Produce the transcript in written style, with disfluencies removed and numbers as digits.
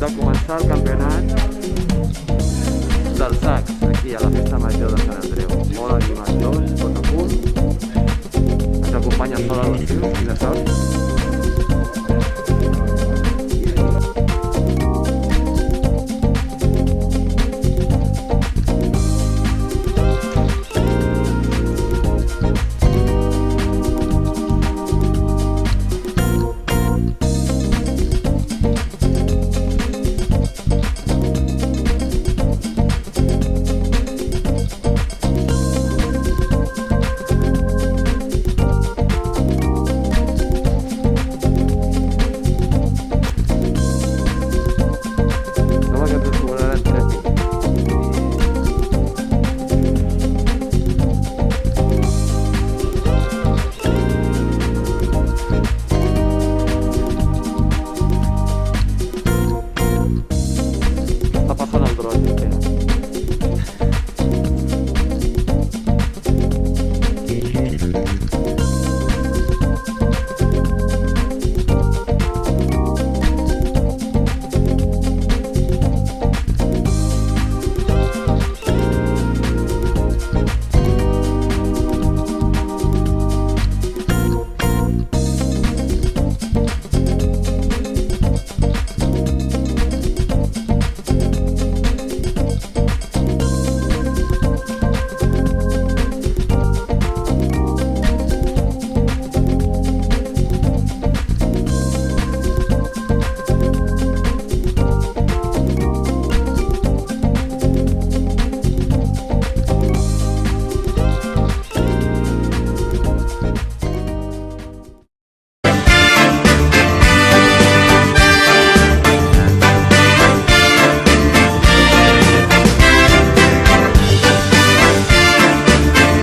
de començar el campionat dels sacs aquí a la festa major de Sant Andreu. Molt animació, tot a punt. Ens acompanya Sol Albació, quina sort.